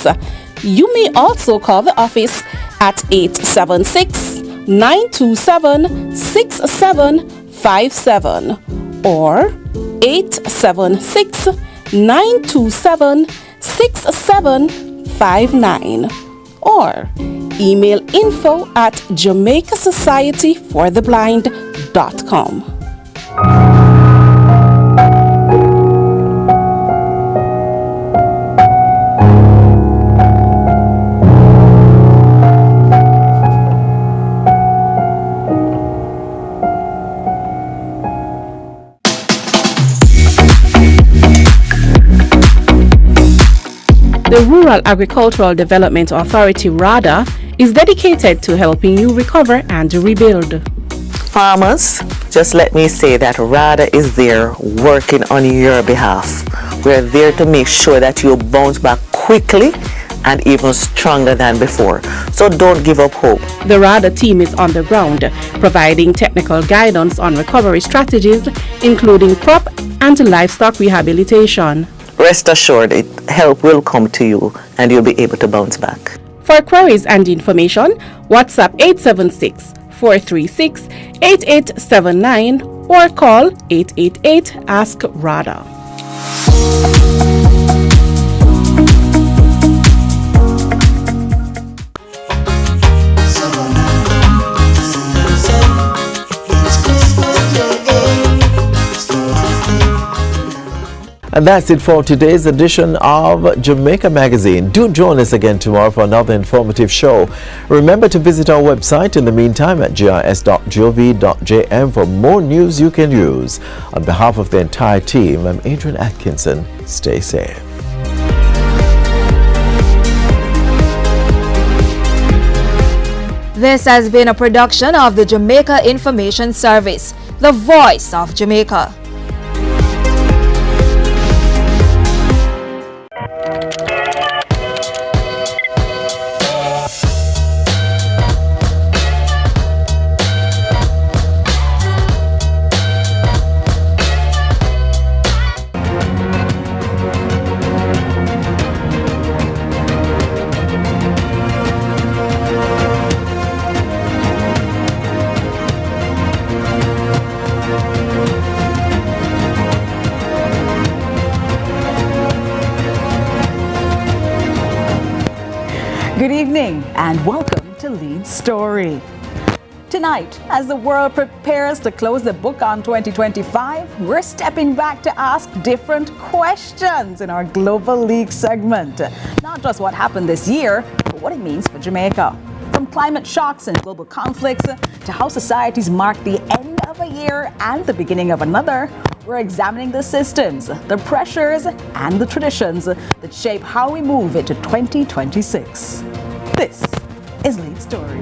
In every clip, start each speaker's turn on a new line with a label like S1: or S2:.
S1: service. You may also call the office at 876-927-6757 or 876-927-6759 or email info@JamaicaSocietyForTheBlind.com. The Rural Agricultural Development Authority, RADA, is dedicated to helping you recover and rebuild.
S2: Farmers, just let me say that RADA is there working on your behalf. We're there to make sure that you bounce back quickly and even stronger than before. So don't give up hope.
S1: The RADA team is on the ground, providing technical guidance on recovery strategies, including crop and livestock rehabilitation.
S2: Rest assured, help will come to you and you'll be able to bounce back.
S1: For queries and information, WhatsApp 876-436-8879 or call 888-ASK-RADA.
S3: And that's it for today's edition of Jamaica Magazine. Do join us again tomorrow for another informative show. Remember to visit our website in the meantime at gis.gov.jm for more news you can use. On behalf of the entire team, I'm Adrian Atkinson. Stay safe.
S4: This has been a production of the Jamaica Information Service, the voice of Jamaica.
S5: Good evening and welcome to Lead Story. Tonight, as the world prepares to close the book on 2025, we're stepping back to ask different questions in our Global League segment. Not just what happened this year, but what it means for Jamaica. From climate shocks and global conflicts to how societies mark the end of a year and the beginning of another, we're examining the systems, the pressures, and the traditions that shape how we move into 2026. This is Lead Story.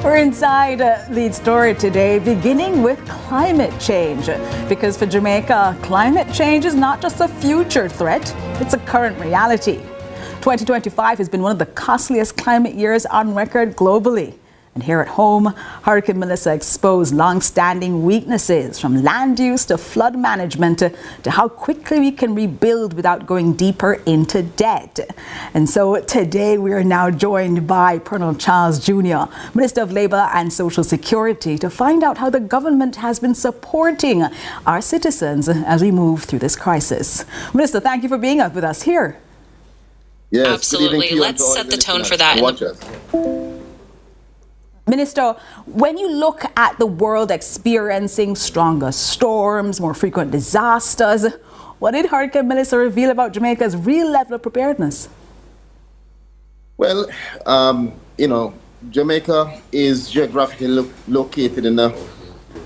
S5: We're inside Lead Story today, beginning with climate change. Because for Jamaica, climate change is not just a future threat, it's a current reality. 2025 has been one of the costliest climate years on record globally. And here at home, Hurricane Melissa exposed long-standing weaknesses from land use to flood management to how quickly we can rebuild without going deeper into debt. And so today we are now joined by Colonel Charles Jr., Minister of Labour and Social Security, to find out how the government has been supporting our citizens as we move through this crisis. Minister, thank you for being with us here.
S6: Yes,
S7: absolutely. Let's set the tone for that.
S5: Minister, when you look at the world experiencing stronger storms, more frequent disasters, what did Hurricane Melissa reveal about Jamaica's real level of preparedness?
S6: Well, Jamaica is geographically located in a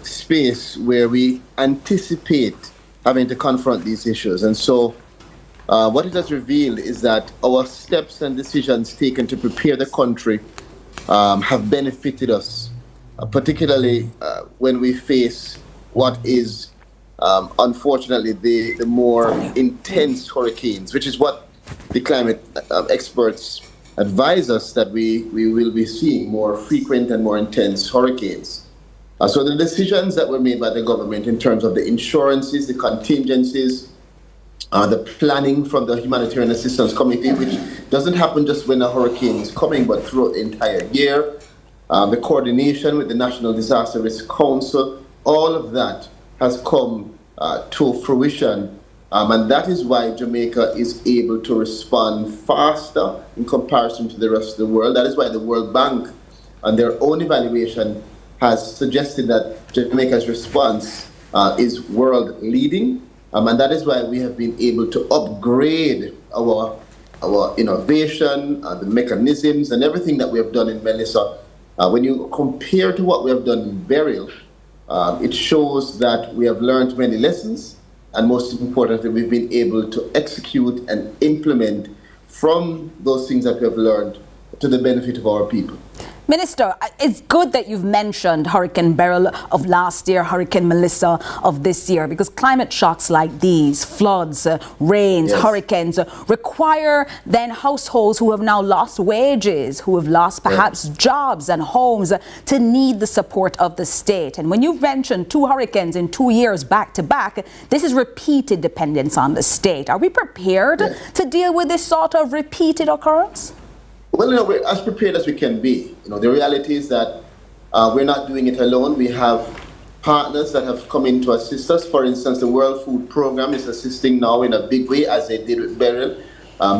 S6: space where we anticipate having to confront these issues. And so what it has revealed is that our steps and decisions taken to prepare the country have benefited us, particularly when we face what is unfortunately the more intense hurricanes, which is what the climate experts advise us that we will be seeing more frequent and more intense hurricanes. So the decisions that were made by the government in terms of the insurances, the contingencies, the planning from the Humanitarian Assistance Committee, which doesn't happen just when a hurricane is coming, but throughout the entire year, the coordination with the National Disaster Risk Council, all of that has come to fruition. And that is why Jamaica is able to respond faster in comparison to the rest of the world. That is why the World Bank, on their own evaluation, has suggested that Jamaica's response is world leading. And that is why we have been able to upgrade our innovation, the mechanisms, and everything that we have done in Melissa. When you compare to what we have done in Beryl, it shows that we have learned many lessons, and most importantly, we've been able to execute and implement from those things that we have learned to the benefit of our people.
S5: Minister, it's good that you've mentioned Hurricane Beryl of last year, Hurricane Melissa of this year, because climate shocks like these, floods, rains,
S6: yes,
S5: hurricanes, require then households who have now lost wages, who have lost perhaps jobs and homes, to need the support of the state. And when you've mentioned 2 hurricanes in 2 years back to back, this is repeated dependence on the state. Are we prepared to deal with this sort of repeated occurrence?
S6: Well, we're as prepared as we can be. The reality is that we're not doing it alone. We have partners that have come in to assist us. For instance, the World Food Program is assisting now in a big way, as they did with Beryl.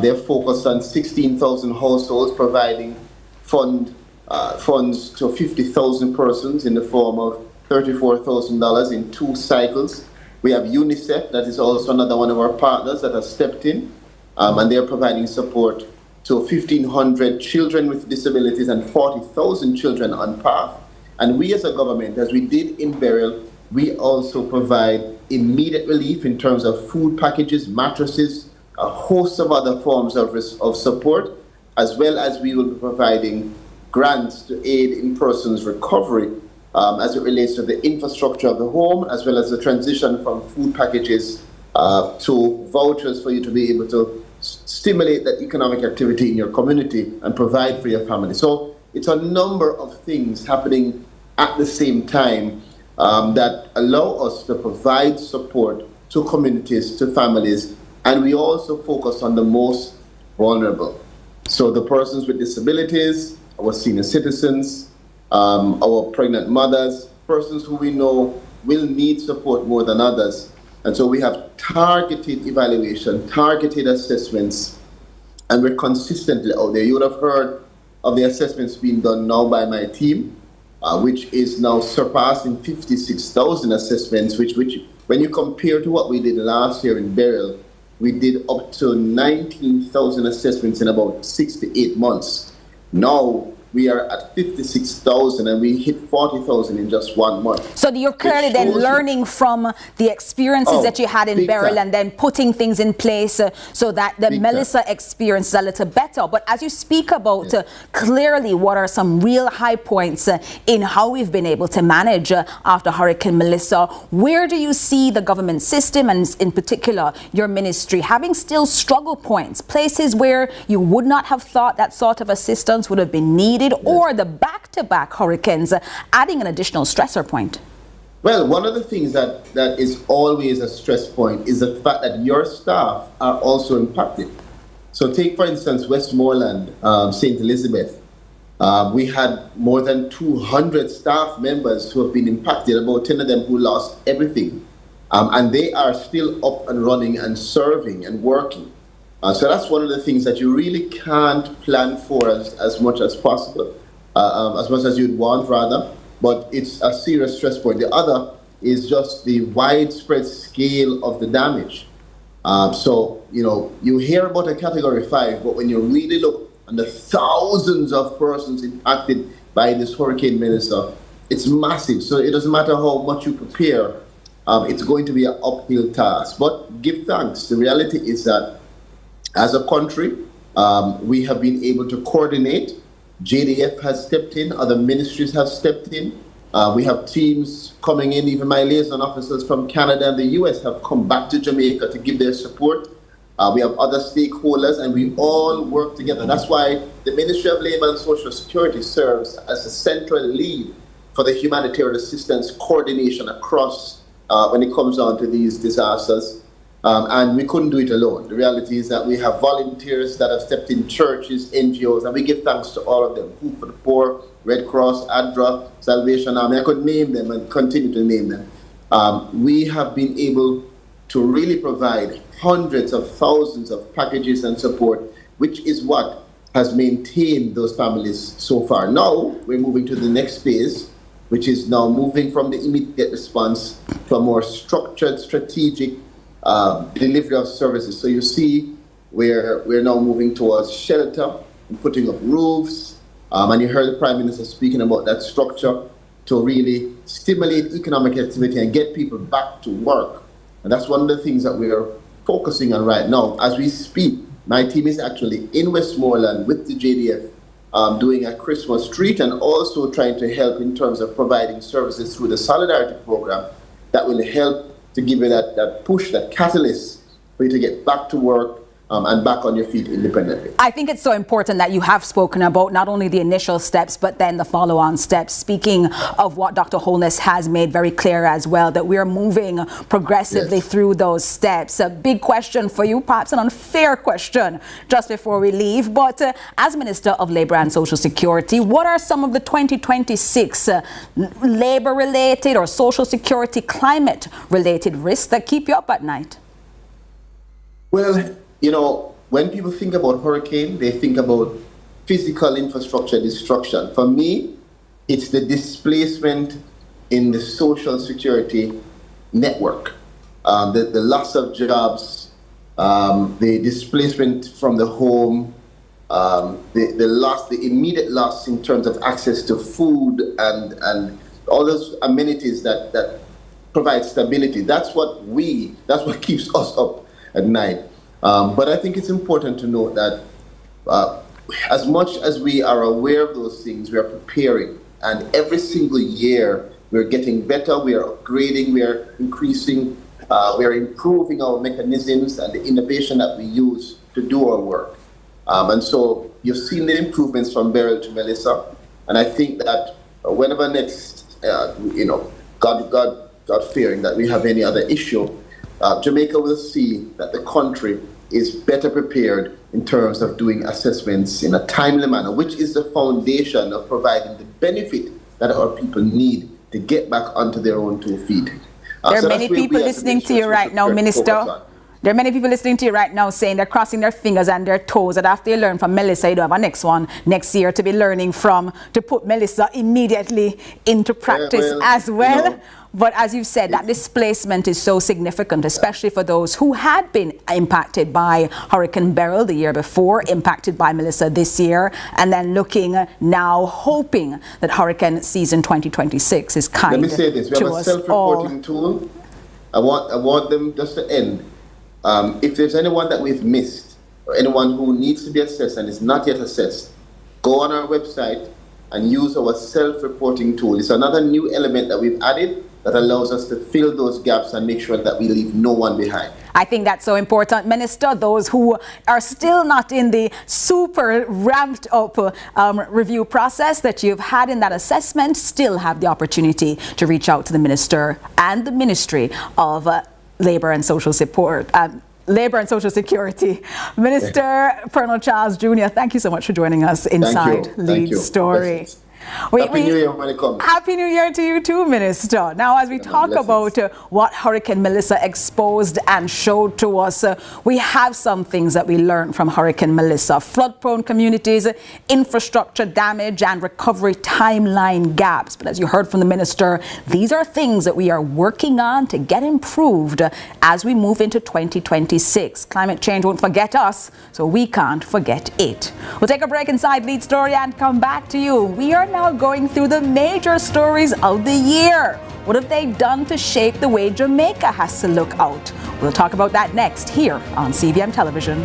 S6: They're focused on 16,000 households, providing funds to 50,000 persons in the form of $34,000 in 2 cycles. We have UNICEF, that is also another one of our partners that has stepped in, and they're providing support to 1,500 children with disabilities and 40,000 children on path. And we as a government, as we did in Beryl, we also provide immediate relief in terms of food packages, mattresses, a host of other forms of support, as well as we will be providing grants to aid in persons' recovery as it relates to the infrastructure of the home, as well as the transition from food packages to vouchers for you to be able to stimulate that economic activity in your community and provide for your family. So it's a number of things happening at the same time that allow us to provide support to communities, to families, and we also focus on the most vulnerable. So the persons with disabilities, our senior citizens, our pregnant mothers, persons who we know will need support more than others. And so we have targeted evaluation, targeted assessments, and we're consistently out there. You would have heard of the assessments being done now by my team, which is now surpassing 56,000 assessments, which when you compare to what we did last year in Beryl, we did up to 19,000 assessments in about 6 to 8 months. Now we are at 56,000 and we hit 40,000 in just 1 month.
S5: So you're clearly then learning from the experiences that you had in Beryl and then putting things in place so that the Melissa experience is a little better. But as you speak about clearly what are some real high points in how we've been able to manage after Hurricane Melissa, where do you see the government system and in particular your ministry having still struggle points, places where you would not have thought that sort of assistance would have been needed needed, or the back-to-back hurricanes adding an additional stressor point?
S6: Well, one of the things that is always a stress point is the fact that your staff are also impacted. So take, for instance, Westmoreland, St. Elizabeth. We had more than 200 staff members who have been impacted, about 10 of them who lost everything. And they are still up and running and serving and working. So that's one of the things that you really can't plan for as much as possible, as much as you'd want, rather. But it's a serious stress point. The other is just the widespread scale of the damage. So, you hear about a Category 5, but when you really look at the thousands of persons impacted by this Hurricane Melissa, it's massive. So it doesn't matter how much you prepare, it's going to be an uphill task. But give thanks. The reality is that as a country, we have been able to coordinate. JDF has stepped in, other ministries have stepped in. We have teams coming in, even my liaison officers from Canada and the US have come back to Jamaica to give their support. We have other stakeholders, and we all work together. That's why the Ministry of Labour and Social Security serves as the central lead for the humanitarian assistance coordination across when it comes down to these disasters. And we couldn't do it alone. The reality is that we have volunteers that have stepped in, churches, NGOs, and we give thanks to all of them. Hope for the Poor, Red Cross, ADRA, Salvation Army. I could name them and continue to name them. We have been able to really provide hundreds of thousands of packages and support, which is what has maintained those families so far. Now we're moving to the next phase, which is now moving from the immediate response to a more structured, strategic delivery of services. So you see, we're now moving towards shelter and putting up roofs. And you heard the Prime Minister speaking about that structure to really stimulate economic activity and get people back to work. And that's one of the things that we are focusing on right now. As we speak, my team is actually in Westmoreland with the JDF doing a Christmas treat and also trying to help in terms of providing services through the Solidarity Program that will help to give you that push, that catalyst for you to get back to work and back on your feet independently.
S5: I think it's so important that you have spoken about not only the initial steps, but then the follow-on steps. Speaking of what Dr. Holness has made very clear as well, that we are moving progressively through those steps. A big question for you, perhaps an unfair question just before we leave, but as Minister of Labour and Social Security, what are some of the 2026 labour-related or social security climate-related risks that keep you up at night?
S6: Well, when people think about hurricane, they think about physical infrastructure destruction. For me, it's the displacement in the social security network, the loss of jobs, the displacement from the home, the immediate loss in terms of access to food and all those amenities that provide stability. That's what keeps us up at night. But I think it's important to note that as much as we are aware of those things, we are preparing. And every single year, we're getting better, we are upgrading, we are increasing, we are improving our mechanisms and the innovation that we use to do our work. And so you've seen the improvements from Beryl to Melissa. And I think that whenever next, God fearing that we have any other issue, Jamaica will see that the country is better prepared in terms of doing assessments in a timely manner, which is the foundation of providing the benefit that our people need to get back onto their own 2 feet.
S5: There are many people listening to you right now, Minister. There are many people listening to you right now saying they're crossing their fingers and their toes that after you learn from Melissa, you don't have a next one next year to be learning from, to put Melissa immediately into practice as well. But as you've said, that displacement is so significant, especially for those who had been impacted by Hurricane Beryl the year before, impacted by Melissa this year, and then looking now, hoping that hurricane season 2026 is kind to us all.
S6: Let me say this, we have a self-reporting tool. I want them just to end. If there's anyone that we've missed, or anyone who needs to be assessed and is not yet assessed, go on our website and use our self-reporting tool. It's another new element that we've added. that allows us to fill those gaps and make sure that we leave no one behind.
S5: I think that's so important, Minister. Those who are still not in the super ramped up review process that you've had in that assessment still have the opportunity to reach out to the Minister and the Ministry of Labour and Social Support. Labor and Social Security. Minister Colonel Charles Jr., thank you so much for joining us inside Lead Story.
S6: Happy New Year when it comes.
S5: Happy New Year to you too, Minister. Now, as we talk about what Hurricane Melissa exposed and showed to us, we have some things that we learned from Hurricane Melissa. Flood-prone communities, infrastructure damage, and recovery timeline gaps. But as you heard from the Minister, these are things that we are working on to get improved as we move into 2026. Climate change won't forget us, so we can't forget it. We'll take a break inside Lead Story and come back to you. We are now going through the major stories of the year. What have they done to shape the way Jamaica has to look out? We'll talk about that next here on CVM Television.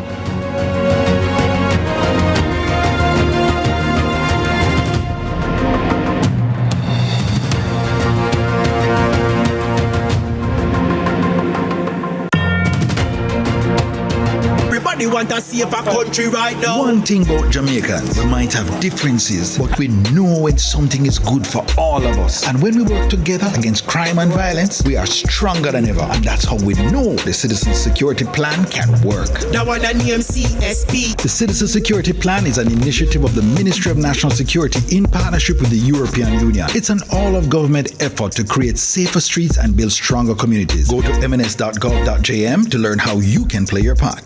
S8: Everybody want to see a country right now.
S9: One thing about Jamaicans, we might have differences, but we know when something is good for all of us. And when we work together against crime and violence, we are stronger than ever. And that's how we know the Citizen Security Plan can work.
S8: That one that name CSP.
S9: The Citizen Security Plan is an initiative of the Ministry of National Security in partnership with the European Union. It's an all-of-government effort to create safer streets and build stronger communities. Go to mns.gov.jm to learn how you can play your part.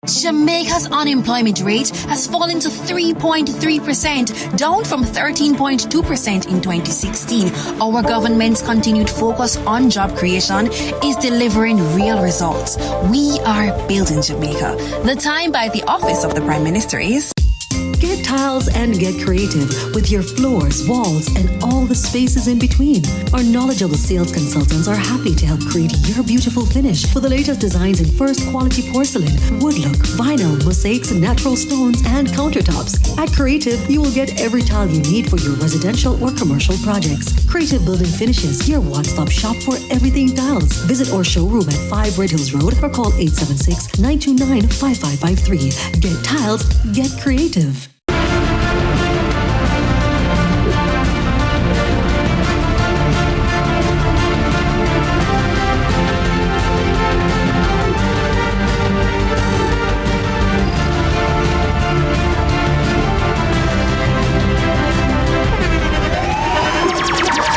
S10: Jamaica's unemployment rate has fallen to 3.3%, down from 13.2% in 2016. Our government's continued focus on job creation is delivering real results. We are building Jamaica. The time by the Office of the Prime Minister is...
S11: Get tiles and get creative with your floors, walls, and all the spaces in between. Our knowledgeable sales consultants are happy to help create your beautiful finish with the latest designs in first quality porcelain, wood look, vinyl, mosaics, natural stones, and countertops. At Creative, you will get every tile you need for your residential or commercial projects. Creative Building Finishes, your one-stop shop for everything tiles. Visit our showroom at 5 Red Hills Road or call 876-929-5553. Get tiles, get creative.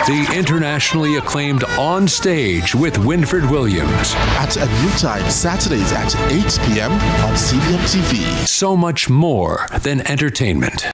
S12: The internationally acclaimed On Stage with Winfred Williams.
S13: At a new time, Saturdays at 8 p.m. on CVM TV.
S12: So much more than entertainment.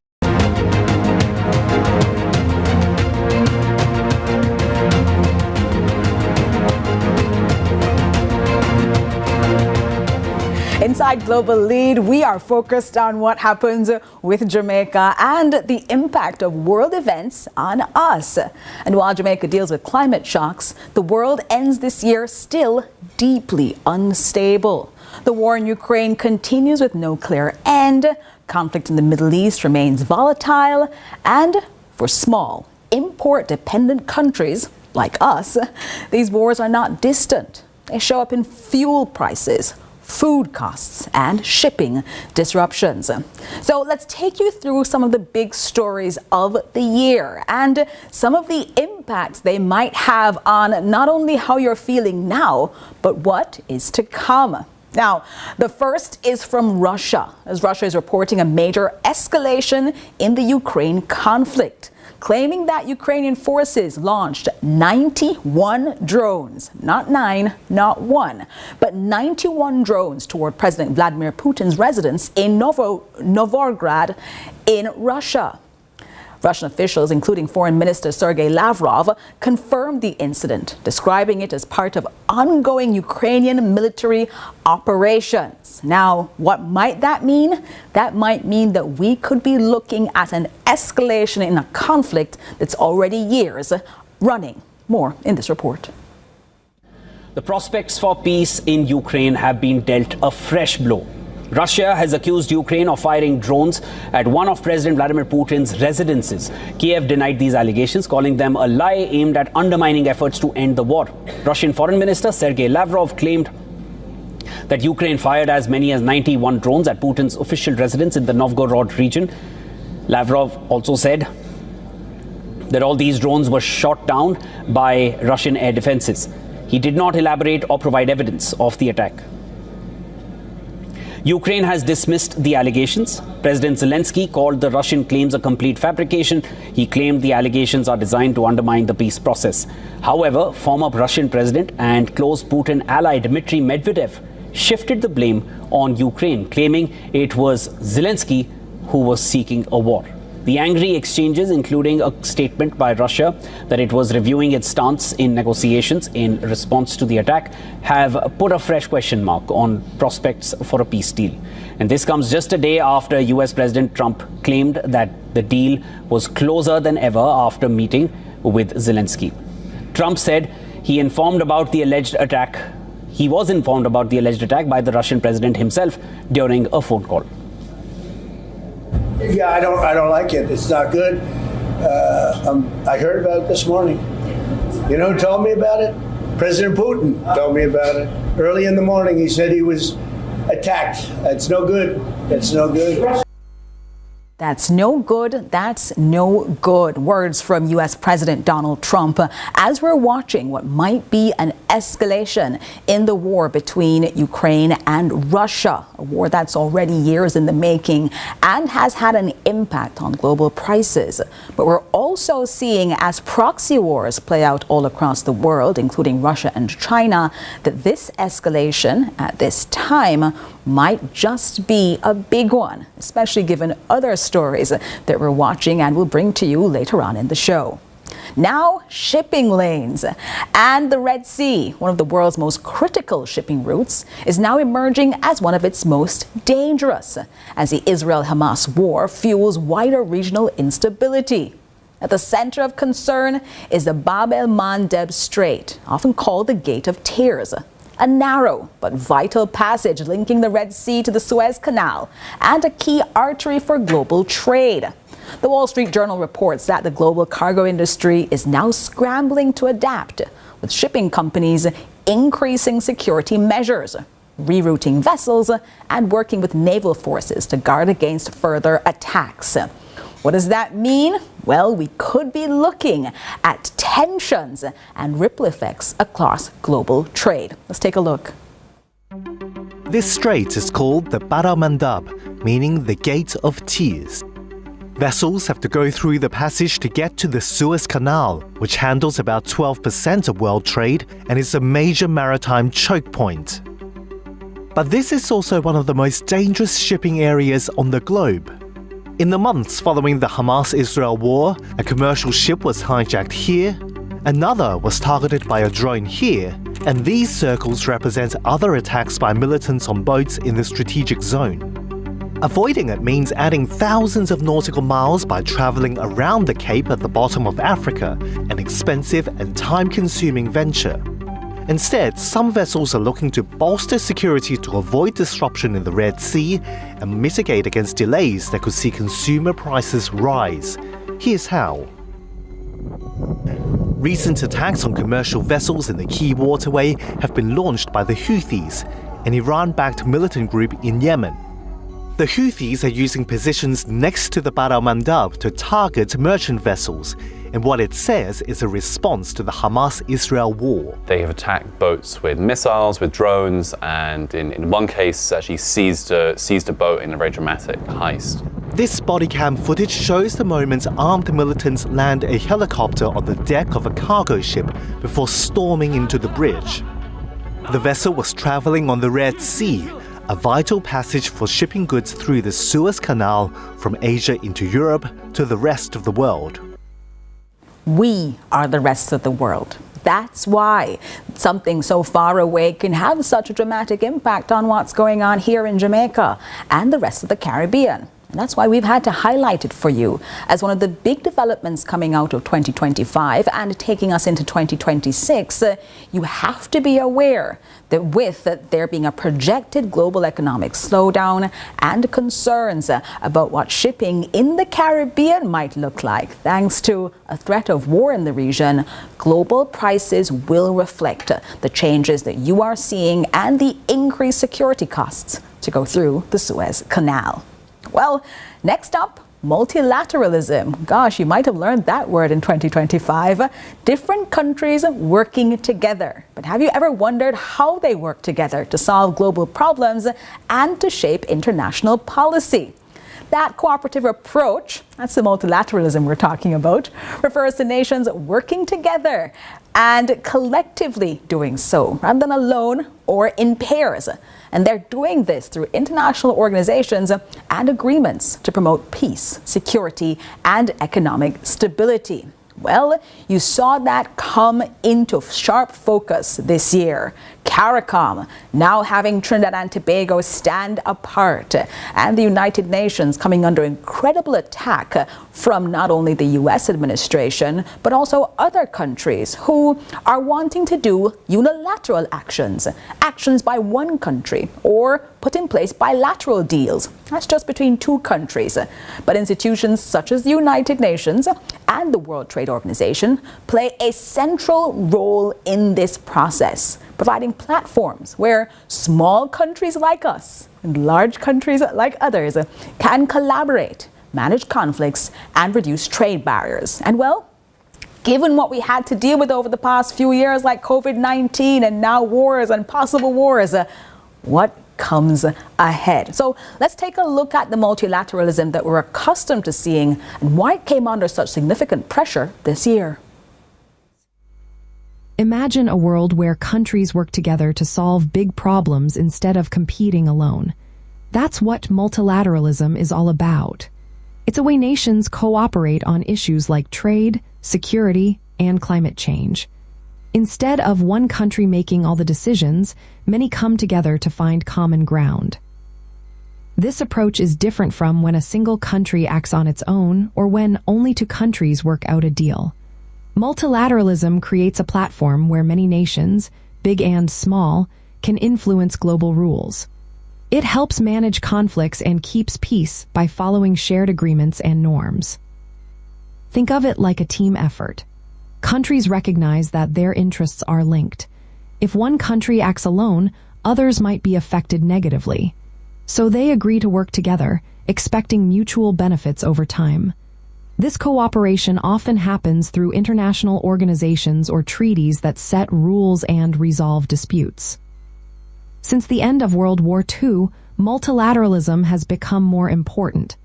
S5: Inside Global Lead, we are focused on what happens with Jamaica and the impact of world events on us. And while Jamaica deals with climate shocks, the world ends this year still deeply unstable. The war in Ukraine continues with no clear end. Conflict in the Middle East remains volatile. And for small, import-dependent countries like us, these wars are not distant. They show up in fuel prices, food costs, and shipping disruptions. So let's take you through some of the big stories of the year and some of the impacts they might have on not only how you're feeling now, but what is to come. Now, the first is from Russia, as Russia is reporting a major escalation in the Ukraine conflict, claiming that Ukrainian forces launched 91 drones, not 9, not 1, but 91 drones toward President Vladimir Putin's residence in Novgorod in Russia. Russian officials, including Foreign Minister Sergei Lavrov, confirmed the incident, describing it as part of ongoing Ukrainian military operations. Now, what might that mean? That might mean that we could be looking at an escalation in a conflict that's already years running. More in this report.
S14: The prospects for peace in Ukraine have been dealt a fresh blow. Russia has accused Ukraine of firing drones at one of President Vladimir Putin's residences. Kiev denied these allegations, calling them a lie aimed at undermining efforts to end the war. Russian Foreign Minister Sergei Lavrov claimed that Ukraine fired as many as 91 drones at Putin's official residence in the Novgorod region. Lavrov also said that all these drones were shot down by Russian air defenses. He did not elaborate or provide evidence of the attack. Ukraine has dismissed the allegations. President Zelensky called the Russian claims a complete fabrication. He claimed the allegations are designed to undermine the peace process. However, former Russian president and close Putin ally Dmitry Medvedev shifted the blame on Ukraine, claiming it was Zelensky who was seeking a war. The angry exchanges, including a statement by Russia that it was reviewing its stance in negotiations in response to the attack, have put a fresh question mark on prospects for a peace deal. And this comes just a day after US President Trump claimed that the deal was closer than ever after meeting with Zelensky. Trump said he was informed about the alleged attack by the Russian president himself during a phone call.
S15: Yeah, I don't like it. It's not good. I heard about it this morning. You know who told me about it? President Putin told me about it. Early in the morning, he said he was attacked. That's no good. That's no good.
S5: That's no good. That's no good. Words from U.S. President Donald Trump as we're watching what might be an escalation in the war between Ukraine and Russia, a war that's already years in the making and has had an impact on global prices. But we're also seeing, as proxy wars play out all across the world, including Russia and China, that this escalation at this time might just be a big one, especially given other stories that we're watching and will bring to you later on in the show. Now, shipping lanes and the Red Sea, one of the world's most critical shipping routes, is now emerging as one of its most dangerous as the Israel-Hamas war fuels wider regional instability. At the center of concern is the Bab el-Mandeb Strait, often called the Gate of Tears, a narrow but vital passage linking the Red Sea to the Suez Canal and a key artery for global trade. The Wall Street Journal reports that the global cargo industry is now scrambling to adapt, with shipping companies increasing security measures, rerouting vessels, and working with naval forces to guard against further attacks. What does that mean? Well, we could be looking at tensions and ripple effects across global trade. Let's take a look.
S16: This strait is called the Bab el-Mandeb, meaning the Gate of Tears. Vessels have to go through the passage to get to the Suez Canal, which handles about 12% of world trade and is a major maritime choke point. But this is also one of the most dangerous shipping areas on the globe. In the months following the Hamas-Israel war, a commercial ship was hijacked here, another was targeted by a drone here, and these circles represent other attacks by militants on boats in the strategic zone. Avoiding it means adding thousands of nautical miles by traveling around the Cape at the bottom of Africa, an expensive and time-consuming venture. Instead, some vessels are looking to bolster security to avoid disruption in the Red Sea and mitigate against delays that could see consumer prices rise. Here's how. Recent attacks on commercial vessels in the key waterway have been launched by the Houthis, an Iran-backed militant group in Yemen. The Houthis are using positions next to the Bab el-Mandeb to target merchant vessels, in what it says is a response to the Hamas-Israel war.
S17: They have attacked boats with missiles, with drones, and in one case actually seized a boat in a very dramatic heist.
S16: This body cam footage shows the moment armed militants land a helicopter on the deck of a cargo ship before storming into the bridge. The vessel was traveling on the Red Sea, a vital passage for shipping goods through the Suez Canal from Asia into Europe to the rest of the world.
S5: We are the rest of the world. That's why something so far away can have such a dramatic impact on what's going on here in Jamaica and the rest of the Caribbean. And that's why we've had to highlight it for you as one of the big developments coming out of 2025 and taking us into 2026. You have to be aware that with there being a projected global economic slowdown and concerns about what shipping in the Caribbean might look like, thanks to a threat of war in the region, global prices will reflect the changes that you are seeing and the increased security costs to go through the Suez Canal. Well, next up, multilateralism. Gosh, you might have learned that word in 2025. Different countries working together. But have you ever wondered how they work together to solve global problems and to shape international policy? That cooperative approach, that's the multilateralism we're talking about, refers to nations working together and collectively doing so, rather than alone or in pairs. And they're doing this through international organizations and agreements to promote peace, security, and economic stability. Well, you saw that come into sharp focus this year. CARICOM now having Trinidad and Tobago stand apart, and the United Nations coming under incredible attack from not only the US administration, but also other countries who are wanting to do unilateral actions by one country, or put in place bilateral deals. That's just between two countries. But institutions such as the United Nations and the World Trade Organization play a central role in this process, providing platforms where small countries like us and large countries like others can collaborate, manage conflicts, and reduce trade barriers. And well, given what we had to deal with over the past few years, like COVID-19 and now wars and possible wars, what comes ahead? So let's take a look at the multilateralism that we're accustomed to seeing and why it came under such significant pressure this year.
S18: Imagine a world where countries work together to solve big problems instead of competing alone. That's what multilateralism is all about. It's a way nations cooperate on issues like trade, security, and climate change. Instead of one country making all the decisions, many come together to find common ground. This approach is different from when a single country acts on its own or when only two countries work out a deal. Multilateralism creates a platform where many nations, big and small, can influence global rules. It helps manage conflicts and keeps peace by following shared agreements and norms. Think of it like a team effort. Countries recognize that their interests are linked. If one country acts alone, others might be affected negatively. So they agree to work together, expecting mutual benefits over time. This cooperation often happens through international organizations or treaties that set rules and resolve disputes. Since the end of World War II, multilateralism has become more important.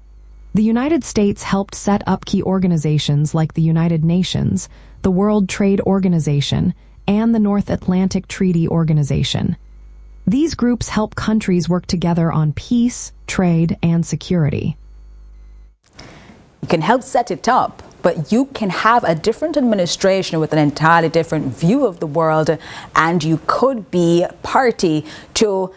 S18: The United States helped set up key organizations like the United Nations, the World Trade Organization, and the North Atlantic Treaty Organization. These groups help countries work together on peace, trade, and security.
S5: You can help set it up, but you can have a different administration with an entirely different view of the world, and you could be party to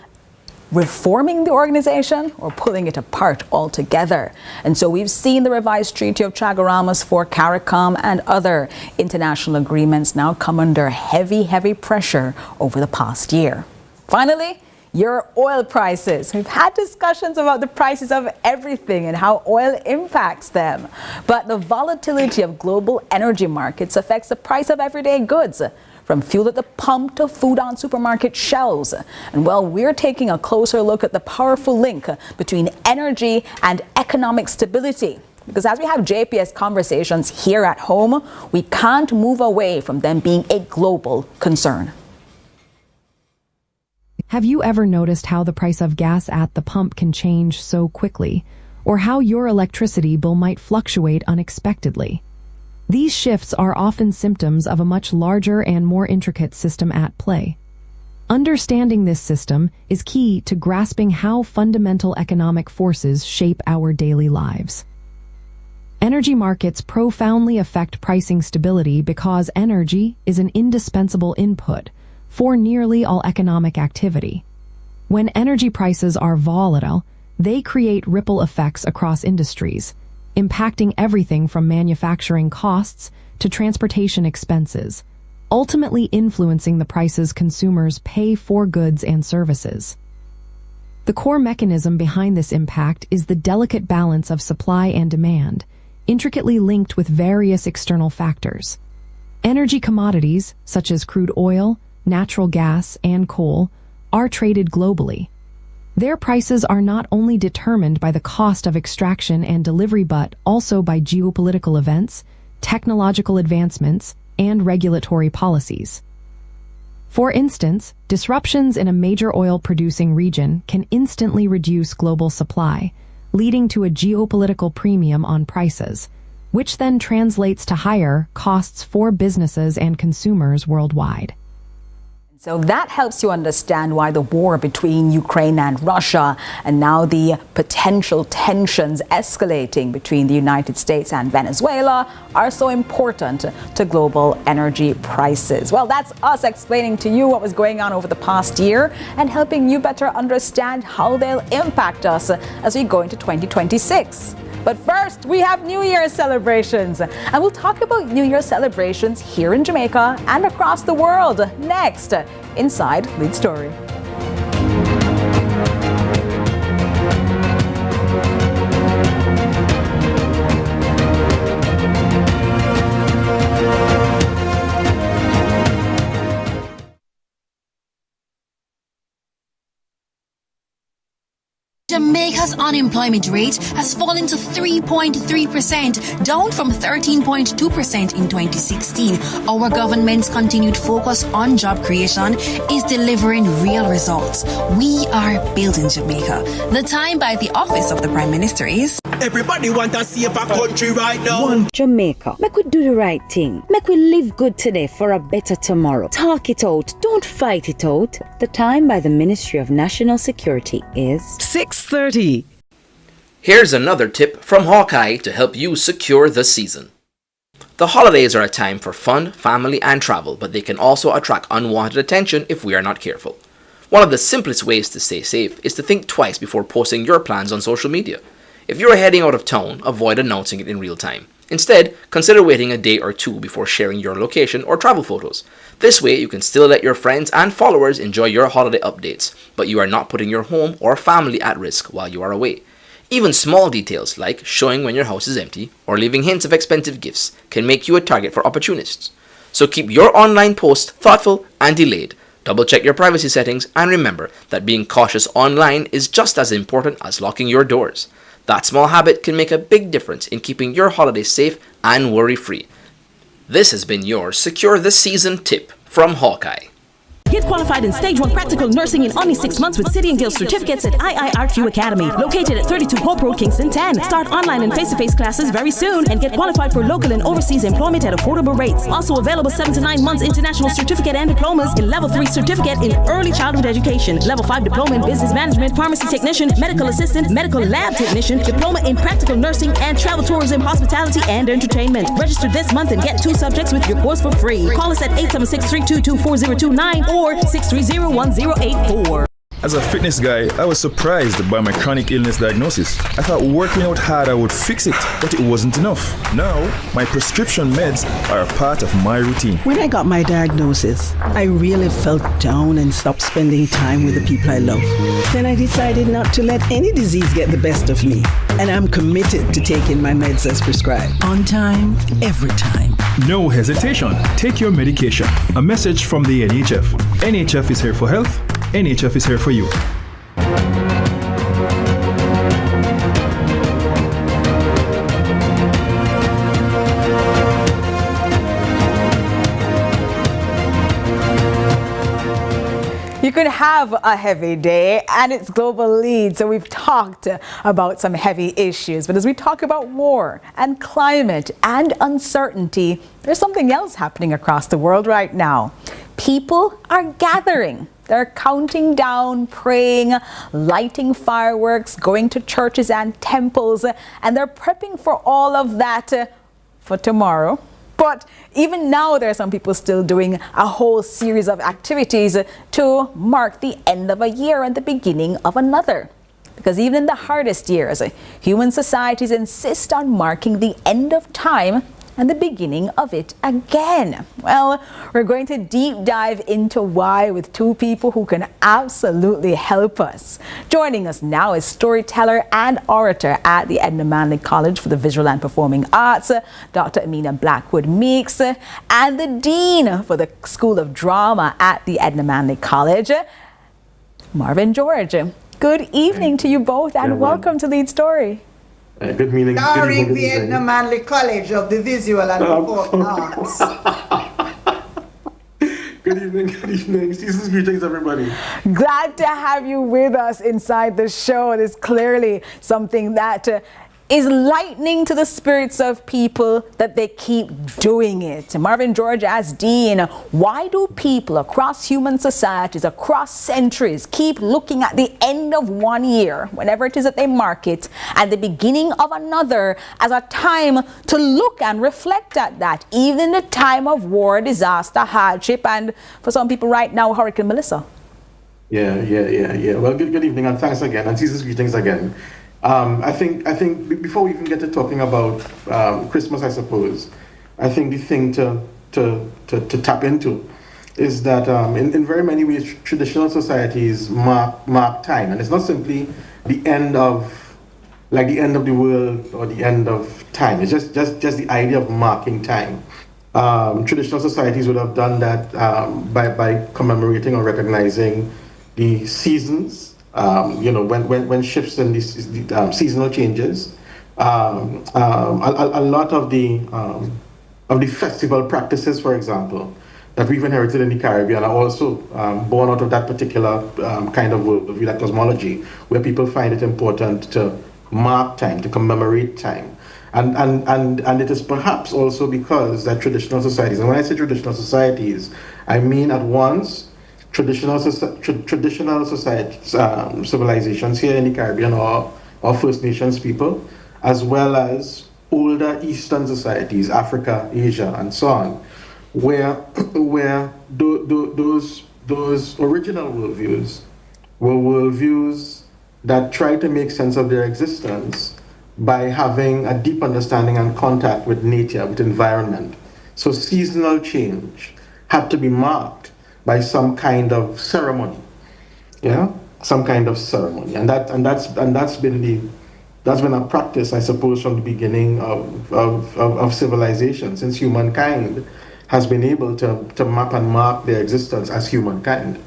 S5: reforming the organization or pulling it apart altogether. And so we've seen the revised Treaty of Chaguaramas for CARICOM and other international agreements now come under heavy pressure over the past year. Finally, your oil prices. We've had discussions about the prices of everything and how oil impacts them. But the volatility of global energy markets affects the price of everyday goods, from fuel at the pump to food on supermarket shelves. And well, we're taking a closer look at the powerful link between energy and economic stability. Because as we have JPS conversations here at home, we can't move away from them being a global concern.
S18: Have you ever noticed how the price of gas at the pump can change so quickly, or how your electricity bill might fluctuate unexpectedly? These shifts are often symptoms of a much larger and more intricate system at play. Understanding this system is key to grasping how fundamental economic forces shape our daily lives. Energy markets profoundly affect pricing stability because energy is an indispensable input for nearly all economic activity. When energy prices are volatile, They create ripple effects across industries, impacting everything from manufacturing costs to transportation expenses, ultimately influencing the prices consumers pay for goods and services. The core mechanism behind this impact is the delicate balance of supply and demand, intricately linked with various external factors. Energy commodities, such as crude oil, natural gas, and coal, are traded globally. Their prices are not only determined by the cost of extraction and delivery but also by geopolitical events, technological advancements, and regulatory policies. For instance, disruptions in a major oil-producing region can instantly reduce global supply, leading to a geopolitical premium on prices, which then translates to higher costs for businesses and consumers worldwide.
S5: So that helps you understand why the war between Ukraine and Russia and now the potential tensions escalating between the United States and Venezuela are so important to global energy prices. Well, that's us explaining to you what was going on over the past year and helping you better understand how they'll impact us as we go into 2026. But first, we have New Year's celebrations. And we'll talk about New Year's celebrations here in Jamaica and across the world next inside Lead Story.
S10: Jamaica's unemployment rate has fallen to 3.3%, down from 13.2% in 2016. Our government's continued focus on job creation is delivering real results. We are building Jamaica. The time by the Office of the Prime Minister is...
S8: Everybody want to see a country right now.
S19: Jamaica, make we do the right thing. Make we live good today for a better tomorrow. Talk it out. Don't fight it out. The time by the Ministry of National Security is
S20: 6:30.
S21: Here's another tip from Hawkeye to help you secure the season. The holidays are a time for fun, family, and travel, but they can also attract unwanted attention if we are not careful. One of the simplest ways to stay safe is to think twice before posting your plans on social media. If you are heading out of town, avoid announcing it in real time. Instead, consider waiting a day or two before sharing your location or travel photos. This way, you can still let your friends and followers enjoy your holiday updates, but you are not putting your home or family at risk while you are away. Even small details like showing when your house is empty or leaving hints of expensive gifts can make you a target for opportunists. So keep your online posts thoughtful and delayed. Double check your privacy settings and remember that being cautious online is just as important as locking your doors. That small habit can make a big difference in keeping your holidays safe and worry-free. This has been your Secure the Season tip from Hawkeye.
S20: Get qualified in Stage 1 practical nursing in only 6 months with City and Guild certificates at IIRQ Academy, located at 32 Hope Road, Kingston 10. Start online and face-to-face classes very soon and get qualified for local and overseas employment at affordable rates. Also available 7 to 9 months international certificate and diplomas in Level 3 certificate in early childhood education, Level 5 diploma in business management, pharmacy technician, medical assistant, medical lab technician, diploma in practical nursing, and travel tourism, hospitality, and entertainment. Register this month and get 2 subjects with your course for free. Call us at 876-322-4029 or 630-1084.
S22: As a fitness guy, I was surprised by my chronic illness diagnosis. I thought working out harder would fix it, but it wasn't enough. Now, my prescription meds are a part of my routine.
S23: When I got my diagnosis, I really felt down and stopped spending time with the people I love. Then I decided not to let any disease get the best of me. And I'm committed to taking my meds as prescribed. On time, every time.
S22: No hesitation. Take your medication. A message from the NHF. NHF is here for health. NHF is here for you.
S5: You could have a heavy day and it's global lead. So we've talked about some heavy issues, but as we talk about war and climate and uncertainty, there's something else happening across the world right now. People are gathering. They're counting down, praying, lighting fireworks, going to churches and temples, and they're prepping for all of that for tomorrow. But even now, there are some people still doing a whole series of activities to mark the end of a year and the beginning of another. Because even in the hardest years, human societies insist on marking the end of time and the beginning of it again. Well, we're going to deep dive into why with two people who can absolutely help us. Joining us now is storyteller and orator at the Edna Manley College for the Visual and Performing Arts, Dr. Amina Blackwood Meeks, and the Dean for the School of Drama at the Edna Manley College, Marvin George. Good evening to you both and welcome to Lead Story.
S1: Good evening.
S2: Starring the Edna Manley College of the Visual and Performing Arts.
S1: Good evening. Season's greetings, everybody.
S5: Glad to have you with us inside the show. It is clearly something that is lightning to the spirits of people that they keep doing it. Marvin George as Dean, why do people across human societies, across centuries, keep looking at the end of one year, whenever it is that they mark it, and the beginning of another as a time to look and reflect at that, even in the time of war, disaster, hardship, and for some people right now, Hurricane Melissa?
S1: Yeah. Well, good evening, and thanks again, and season's greetings again. I think before we even get to talking about Christmas, I suppose, I think the thing to tap into is that in very many ways traditional societies mark time, and it's not simply the end of the world or the end of time. It's just the idea of marking time. Traditional societies would have done that by commemorating or recognizing the seasons. When shifts in the seasonal changes, a lot of the festival practices, for example, that we've inherited in the Caribbean are also born out of that particular kind of worldview, that cosmology, where people find it important to mark time, to commemorate time. And it is perhaps also because that traditional societies, and when I say traditional societies, I mean at once traditional societies, civilizations here in the Caribbean or First Nations people, as well as older Eastern societies, Africa, Asia, and so on, where those original worldviews were worldviews that try to make sense of their existence by having a deep understanding and contact with nature, with environment. So seasonal change had to be marked by some kind of ceremony, some kind of ceremony, and that's been a practice, I suppose, from the beginning of civilization, since humankind has been able to map and mark their existence as humankind.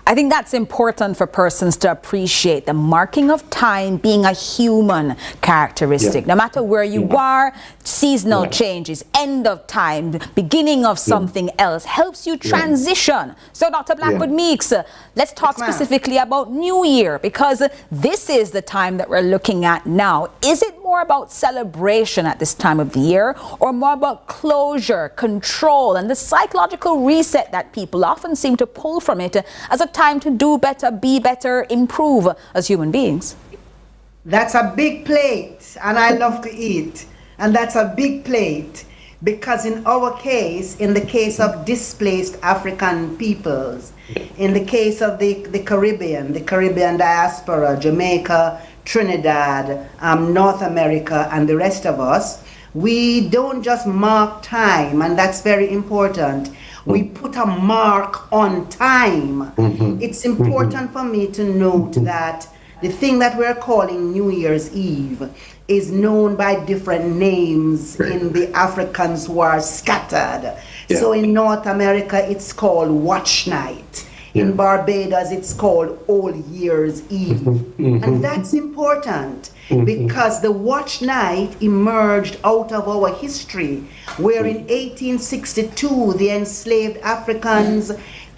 S5: I think that's important for persons to appreciate, the marking of time being a human characteristic. No matter where you are, seasonal changes, end of time, beginning of something else, helps you transition. So Dr. Blackwood Meeks, let's talk specifically about New Year, because this is the time that we're looking at now. Is it more about celebration at this time of the year, or more about closure, control, and the psychological reset that people often seem to pull from it as a time to do better, be better, improve as human beings?
S2: That's a big plate, and I love to eat. And that's a big plate because in our case, in the case of displaced African peoples, in the case of the Caribbean diaspora, Jamaica, Trinidad, North America, and the rest of us, we don't just mark time, and that's very important. We put a mark on time. It's important for me to note that the thing that we're calling New Year's Eve is known by different names in the Africans who are scattered. So in North America, it's called Watch Night. In Barbados, it's called All Year's Eve. And that's important because the Watch Night emerged out of our history, where in 1862, the enslaved Africans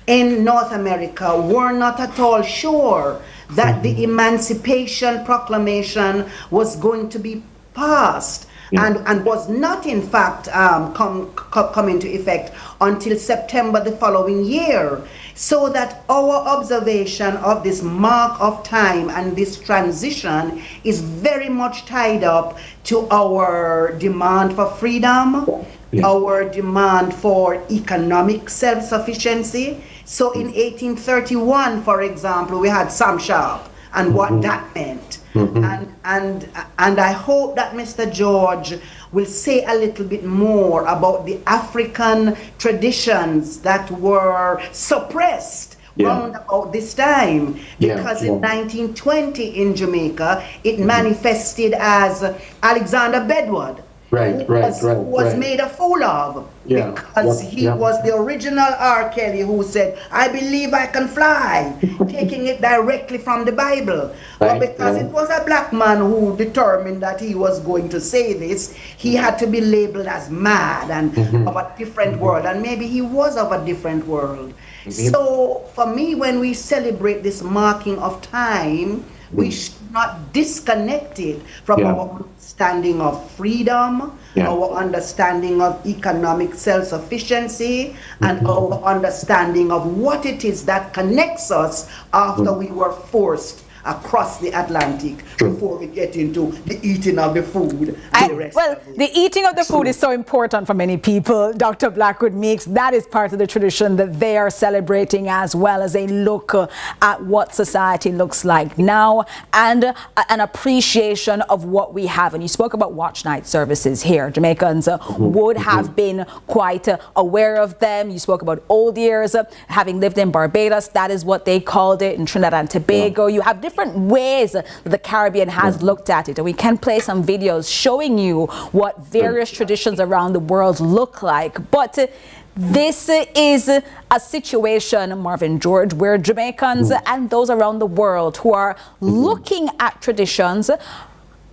S2: in North America were not at all sure that the Emancipation Proclamation was going to be passed. And was not in fact come into effect until September the following year. So that our observation of this mark of time and this transition is very much tied up to our demand for freedom, our demand for economic self-sufficiency. So in 1831, for example, we had Sam Sharp, and what that meant. And I hope that Mr. George will say a little bit more about the African traditions that were suppressed round about this time, because in 1920 in Jamaica it manifested as Alexander Bedward, who was made a fool of, because he was the original R. Kelly who said, "I believe I can fly," taking it directly from the Bible. But because it was a black man who determined that he was going to say this, he had to be labeled as mad and of a different world, and maybe he was of a different world. So for me, when we celebrate this marking of time, we should not disconnect it from our understanding of freedom, our understanding of economic self-sufficiency, and our understanding of what it is that connects us after we were forced across the Atlantic before we get into the eating of the food.
S5: The eating of the food is so important for many people, Dr. Blackwood Meeks. That is part of the tradition that they are celebrating, as well as a look at what society looks like now and an appreciation of what we have. And you spoke about watch night services here. Jamaicans would have been quite aware of them. You spoke about old years, having lived in Barbados. That is what they called it. In Trinidad and Tobago, you have different ways that the Caribbean has looked at it, and we can play some videos showing you what various traditions around the world look like. But this is a situation, Marvin George, where Jamaicans and those around the world who are looking at traditions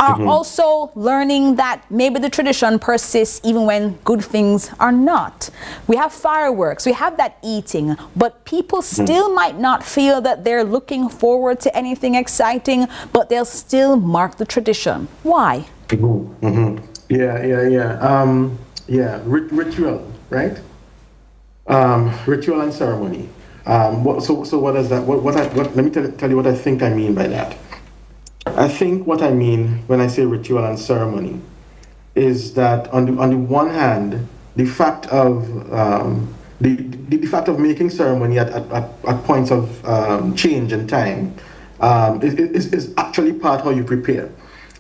S5: are also learning that maybe the tradition persists even when good things are not. We have fireworks, we have that eating, but people still might not feel that they're looking forward to anything exciting, but they'll still mark the tradition. Why?
S1: Ritual, right? Ritual and ceremony. So what is that? Let me tell you what I think I mean by that. I think what I mean when I say ritual and ceremony is that on the one hand, the fact of the fact of making ceremony at points of change in time is actually part how you prepare.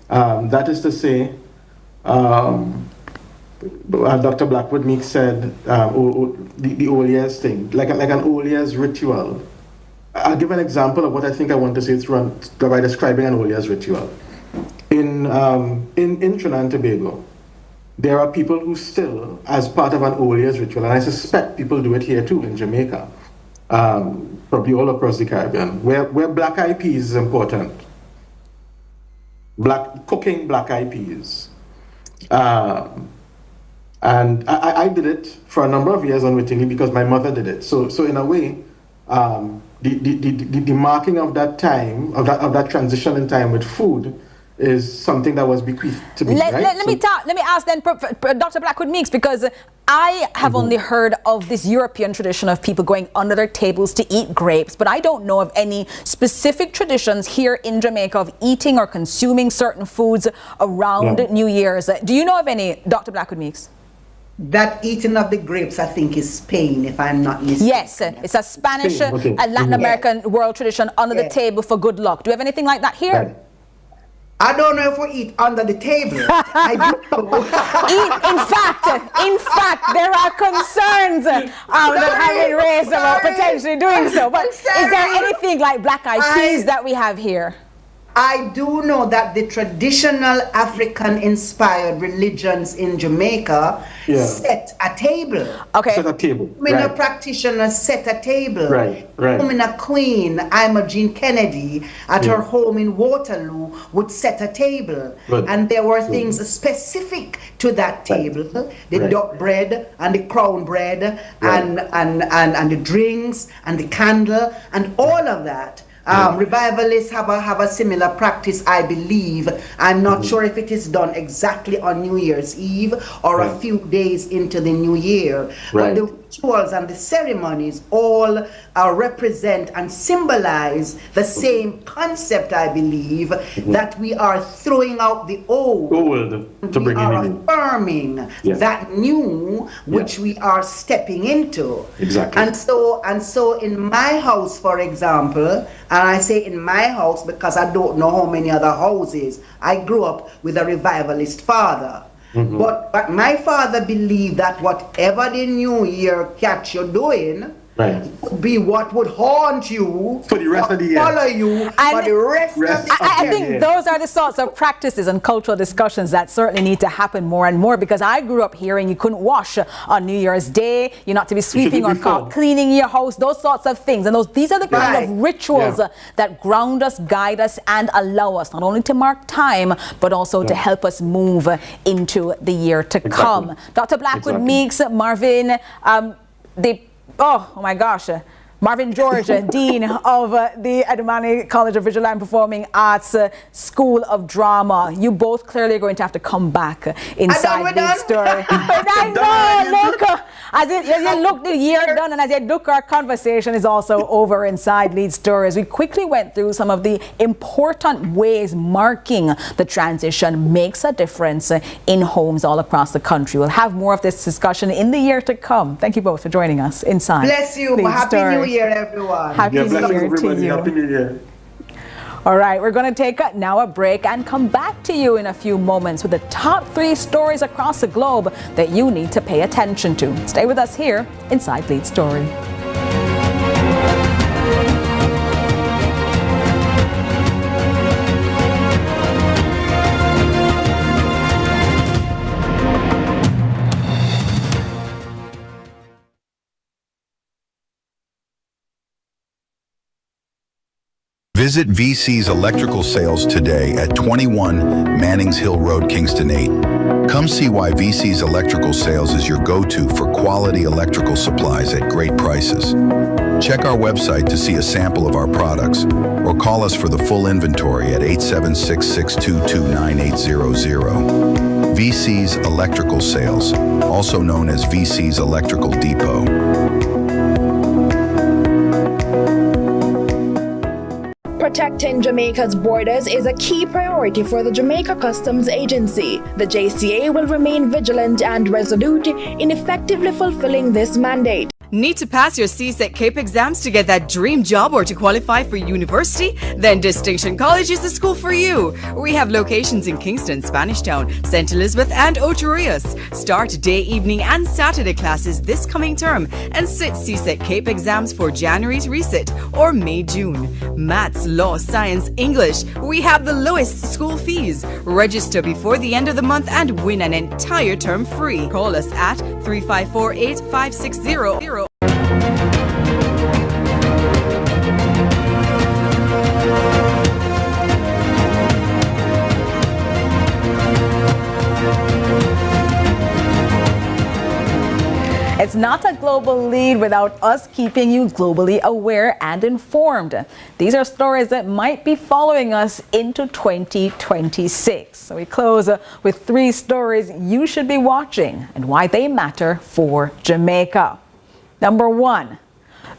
S1: That is to say, Dr. Blackwood Meeks said the old years thing, like an old years ritual. I'll give an example of what I think I want to say by describing an old year's ritual. In Trinidad and Tobago, there are people who still, as part of an old year's ritual, and I suspect people do it here too in Jamaica, probably all across the Caribbean, where black eyed peas is important. Cooking black eyed peas. And I did it for a number of years unwittingly because my mother did it. So in a way, the marking of that time, of that transition in time with food, is something that was bequeathed to me.
S5: Let me ask then, Dr. Blackwood Meeks, because I have only heard of this European tradition of people going under their tables to eat grapes, but I don't know of any specific traditions here in Jamaica of eating or consuming certain foods around New Year's. Do you know of any, Dr. Blackwood Meeks?
S2: That eating of the grapes, I think, is Spain, if I'm not mistaken.
S5: Yes, it's a Spanish and Latin American world tradition, under the table for good luck. Do we have anything like that here?
S2: I don't know if we eat under the table. I do know.
S5: In fact, there are concerns that have been raised about potentially doing so. But is there anything like black eyed peas that we have here?
S2: I do know that the traditional African-inspired religions in Jamaica set a table.
S5: Okay.
S1: Set a table.
S2: Women practitioners set a table.
S1: Right.
S2: Women Queen, Imogene Kennedy, at her home in Waterloo, would set a table. And there were things specific to that table. The duck bread and the crown bread and the drinks and the candle and all of that. Revivalists have a similar practice, I believe. I'm not sure if it is done exactly on New Year's Eve or a few days into the new year. But the rituals and the ceremonies all represent and symbolize the same concept, I believe, that we are throwing out the old
S1: to bring in the new.
S2: Affirming that new which we are stepping into.
S1: Exactly.
S2: And so in my house, for example, And I say in my house because I don't know how many other houses. I grew up with a revivalist father. But my father believed that whatever the new year catch you doing, would be what would haunt you
S1: for the rest of the year,
S2: follow you for the rest of the year.
S5: I think those are the sorts of practices and cultural discussions that certainly need to happen more and more, because I grew up hearing you couldn't wash on New Year's Day, you're not to be sweeping or cleaning your house, those sorts of things. And these are the kind of rituals that ground us, guide us, and allow us not only to mark time, but also to help us move into the year to come. Dr. Blackwood Meeks, Marvin, Marvin George, Dean of the Edumani College of Visual and Performing Arts School of Drama. You both clearly are going to have to come back inside the story. I know, look, as you look the year done, and as you look, our conversation is also over inside Lead Stories. We quickly went through some of the important ways marking the transition makes a difference in homes all across the country. We'll have more of this discussion in the year to come. Thank you both for joining us inside.
S2: Bless you. Happy New Year, everyone.
S5: Happy New Year to you.
S1: Happy New Year.
S5: All right, we're going to take now a break and come back to you in a few moments with the top 3 stories across the globe that you need to pay attention to. Stay with us here inside Lead Story.
S3: Visit VC's Electrical Sales today at 21 Mannings Hill Road, Kingston 8. Come see why VC's Electrical Sales is your go-to for quality electrical supplies at great prices. Check our website to see a sample of our products or call us for the full inventory at 876-622-9800. VC's Electrical Sales, also known as VC's Electrical Depot.
S4: Protecting Jamaica's borders is a key priority for the Jamaica Customs Agency. The JCA will remain vigilant and resolute in effectively fulfilling this mandate.
S7: Need to pass your CSEC CAPE exams to get that dream job or to qualify for university? Then Distinction College is the school for you. We have locations in Kingston, Spanish Town, St. Elizabeth and Ocho Rios. Start day, evening and Saturday classes this coming term and sit CSEC CAPE exams for January's resit or May-June. Maths, law, science, English. We have the lowest school fees. Register before the end of the month and win an entire term free. Call us at 354-8560.
S5: It's not a global lead without us keeping you globally aware and informed. These are stories that might be following us into 2026. So we close with 3 stories you should be watching and why they matter for Jamaica. Number 1.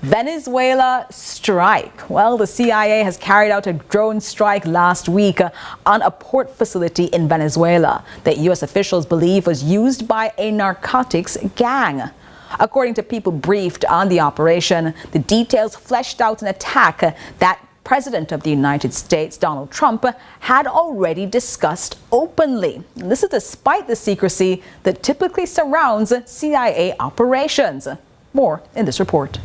S5: Venezuela strike. Well, the CIA has carried out a drone strike last week on a port facility in Venezuela that U.S. officials believe was used by a narcotics gang. According to people briefed on the operation, the details fleshed out an attack that President of the United States, Donald Trump, had already discussed openly. And this is despite the secrecy that typically surrounds CIA operations. More in this report.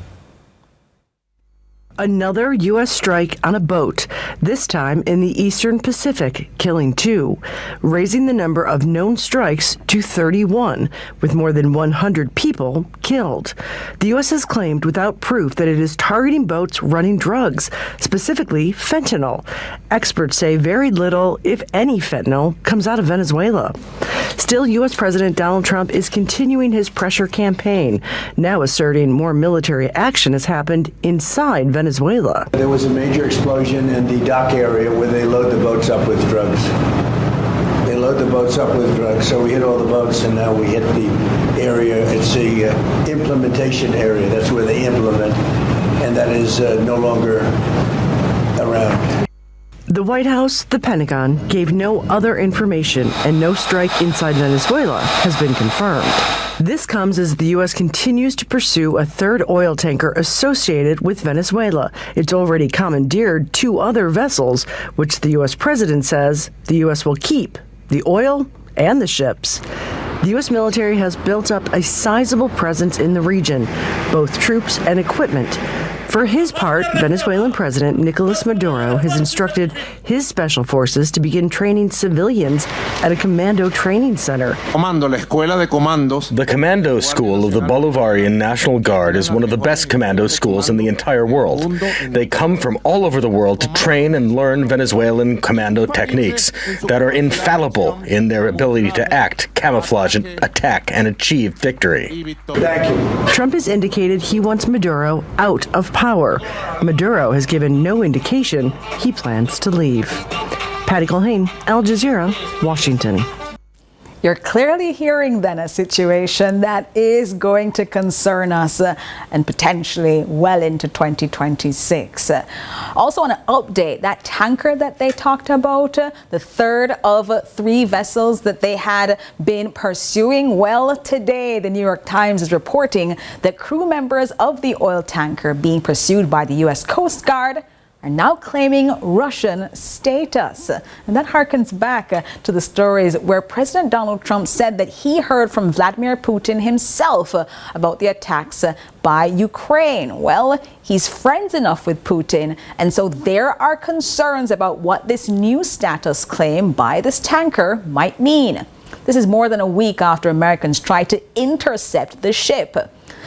S24: Another U.S. strike on a boat, this time in the Eastern Pacific, killing 2, raising the number of known strikes to 31, with more than 100 people killed. The U.S. has claimed without proof that it is targeting boats running drugs, specifically fentanyl. Experts say very little, if any, fentanyl comes out of Venezuela. Still, U.S. President Donald Trump is continuing his pressure campaign, now asserting more military action has happened inside Venezuela.
S15: There was a major explosion in the dock area where they load the boats up with drugs. They load the boats up with drugs, so we hit all the boats, and now we hit the area. It's the implementation area. That's where they implement, and that is no longer around.
S24: The White House, the Pentagon, gave no other information, and no strike inside Venezuela has been confirmed. This comes as the U.S. continues to pursue a third oil tanker associated with Venezuela. It's already commandeered 2 other vessels, which the U.S. president says the U.S. will keep the oil and the ships. The U.S. military has built up a sizable presence in the region, both troops and equipment. For his part, Venezuelan President Nicolas Maduro has instructed his special forces to begin training civilians at a commando training center.
S6: The commando school of the Bolivarian National Guard is one of the best commando schools in the entire world. They come from all over the world to train and learn Venezuelan commando techniques that are infallible in their ability to act, camouflage, attack, and achieve victory.
S24: Trump has indicated he wants Maduro out of power. Maduro has given no indication he plans to leave. Patty Culhane, Al Jazeera, Washington.
S5: You're clearly hearing then a situation that is going to concern us and potentially well into 2026. Also want to update that tanker that they talked about, the third of 3 vessels that they had been pursuing. Well, today the New York Times is reporting that crew members of the oil tanker being pursued by the U.S. Coast Guard are now claiming Russian status. And that harkens back to the stories where President Donald Trump said that he heard from Vladimir Putin himself about the attacks by Ukraine. Well, he's friends enough with Putin, and so there are concerns about what this new status claim by this tanker might mean. This is more than a week after Americans tried to intercept the ship.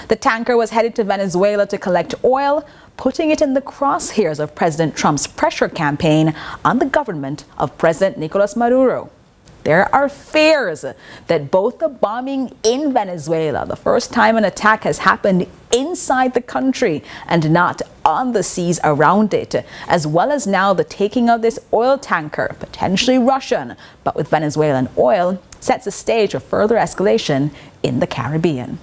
S5: The tanker was headed to Venezuela to collect oil, putting it in the crosshairs of President Trump's pressure campaign on the government of President Nicolas Maduro. There are fears that both the bombing in Venezuela, the first time an attack has happened inside the country and not on the seas around it, as well as now the taking of this oil tanker, potentially Russian, but with Venezuelan oil, sets the stage for further escalation in the Caribbean.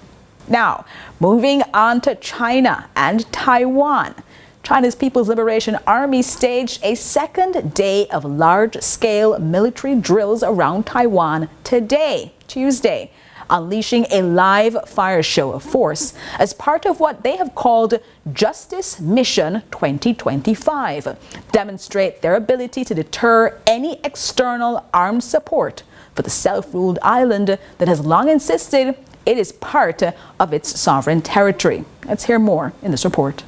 S5: Now, moving on to China and Taiwan. China's People's Liberation Army staged a second day of large-scale military drills around Taiwan today, Tuesday, unleashing a live fire show of force as part of what they have called Justice Mission 2025, demonstrate their ability to deter any external armed support for the self-ruled island that has long insisted it is part of its sovereign territory. Let's hear more in this report.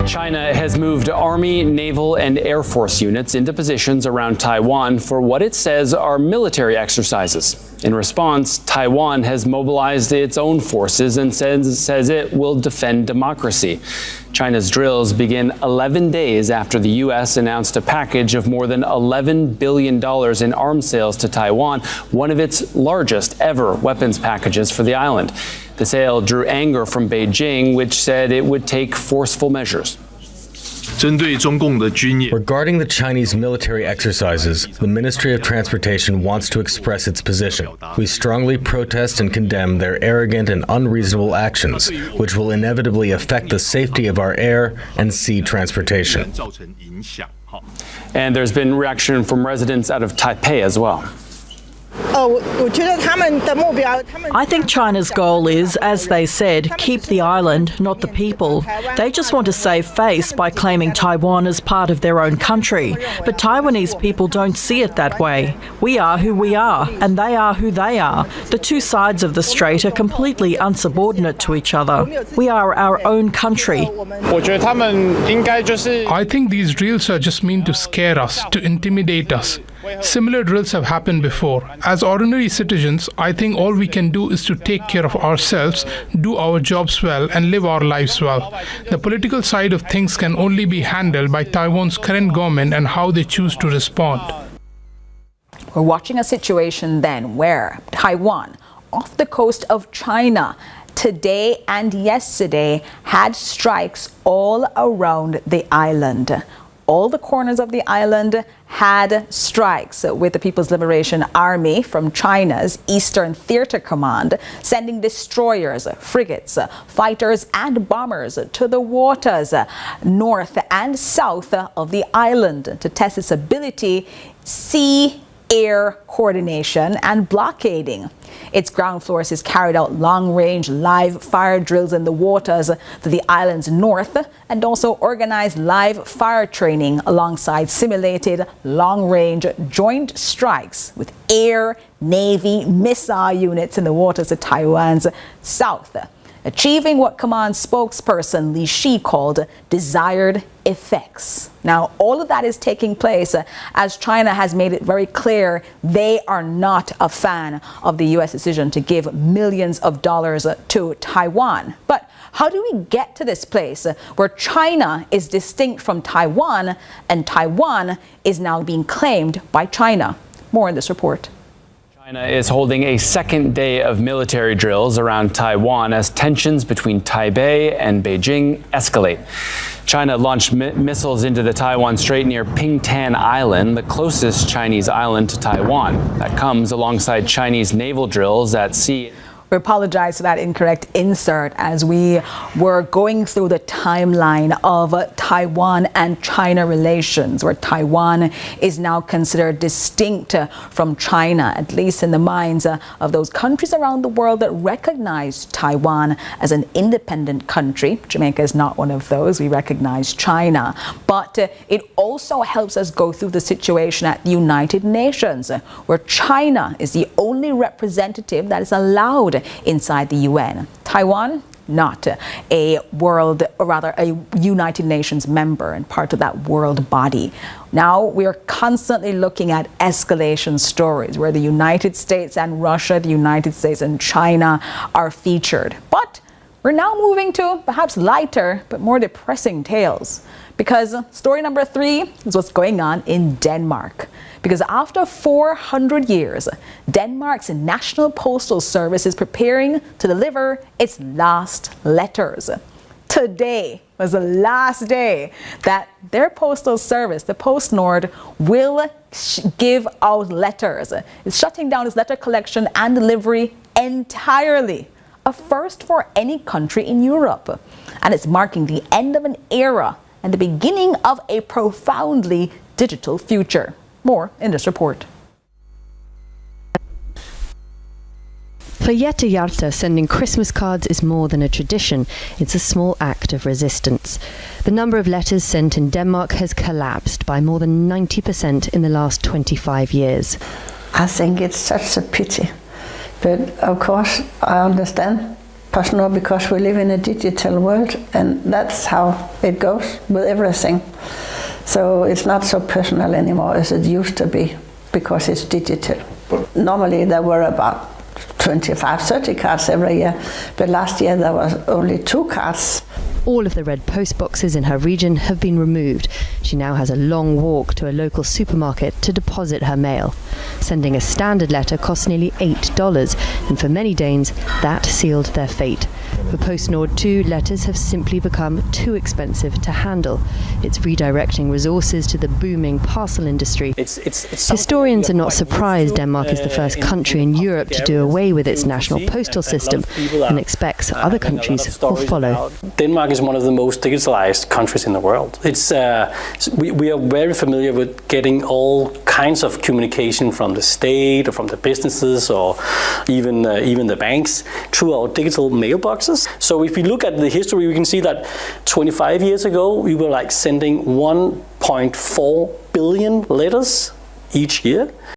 S9: China has moved Army, Naval, and Air Force units into positions around Taiwan for what it says are military exercises. In response, Taiwan has mobilized its own forces and says it will defend democracy. China's drills begin 11 days after the U.S. announced a package of more than $11 billion in arms sales to Taiwan, one of its largest ever weapons packages for the island. The sale drew anger from Beijing, which said it would take forceful measures.
S6: Regarding the Chinese military exercises, the Ministry of Transportation wants to express its position. We strongly protest and condemn their arrogant and unreasonable actions, which will inevitably affect the safety of our air and sea transportation.
S9: And there's been reaction from residents out of Taipei as well.
S11: I think China's goal is, as they said, keep the island, not the people. They just want to save face by claiming Taiwan as part of their own country. But Taiwanese people don't see it that way. We are who we are, and they are who they are. The two sides of the strait are completely unsubordinate to each other. We are our own country.
S13: I think these drills are just meant to scare us, to intimidate us. Similar drills have happened before. As ordinary citizens, I think all we can do is to take care of ourselves, do our jobs well, and live our lives well. The political side of things can only be handled by Taiwan's current government and how they choose to respond.
S5: We're watching a situation then where Taiwan, off the coast of China, today and yesterday had strikes all around the island. All the corners of the island had strikes with the People's Liberation Army from China's Eastern Theater Command, sending destroyers, frigates, fighters, and bombers to the waters north and south of the island to test its ability sea air coordination and blockading. Its ground forces carried out long-range live fire drills in the waters to the island's north and also organized live fire training alongside simulated long-range joint strikes with air, navy, missile units in the waters of Taiwan's south, achieving what command spokesperson Li Shi called desired effects. Now, all of that is taking place as China has made it very clear they are not a fan of the U.S. decision to give millions of dollars to Taiwan. But how do we get to this place where China is distinct from Taiwan and Taiwan is now being claimed by China? More in this report.
S9: China is holding a second day of military drills around Taiwan as tensions between Taipei and Beijing escalate. China launched missiles into the Taiwan Strait near Pingtan Island, the closest Chinese island to Taiwan. That comes alongside Chinese naval drills at sea.
S5: We apologize for that incorrect insert as we were going through the timeline of Taiwan and China relations, where Taiwan is now considered distinct from China, at least in the minds of those countries around the world that recognize Taiwan as an independent country. Jamaica is not one of those. We recognize China. But it also helps us go through the situation at the United Nations, where China is the only representative that is allowed inside the UN. Taiwan, not a world, or rather a United Nations member and part of that world body. Now we are constantly looking at escalation stories where the United States and Russia, the United States and China are featured. But we're now moving to perhaps lighter but more depressing tales, because story number 3 is what's going on in Denmark. Because after 400 years, Denmark's National Postal Service is preparing to deliver its last letters. Today was the last day that their postal service, the PostNord, will give out letters. It's shutting down its letter collection and delivery entirely, a first for any country in Europe. And it's marking the end of an era and the beginning of a profoundly digital future. More in this report.
S12: For Jette Hjalte, sending Christmas cards is more than a tradition. It's a small act of resistance. The number of letters sent in Denmark has collapsed by more than 90% in the last 25 years.
S14: I think it's such a pity. But of course, I understand PostNord because we live in a digital world, and that's how it goes with everything. So it's not so personal anymore as it used to be because it's digital. Normally there were about 25, 30 cards every year, but last year there was only 2 cards.
S12: All of the red post boxes in her region have been removed. She now has a long walk to a local supermarket to deposit her mail. Sending a standard letter costs nearly $8, and for many Danes, that sealed their fate. For PostNord too, letters have simply become too expensive to handle. It's redirecting resources to the booming parcel industry. Historians are not surprised Denmark is the first country in Europe to do away with its national postal system and expects other countries will follow.
S16: Denmark is one of the most digitalized countries in the world. We are very familiar with getting all kinds of communication from the state or from the businesses or even the banks through our digital mailboxes. So if we look at the history, we can see that 25 years ago, we were like sending 1.4 billion letters each year.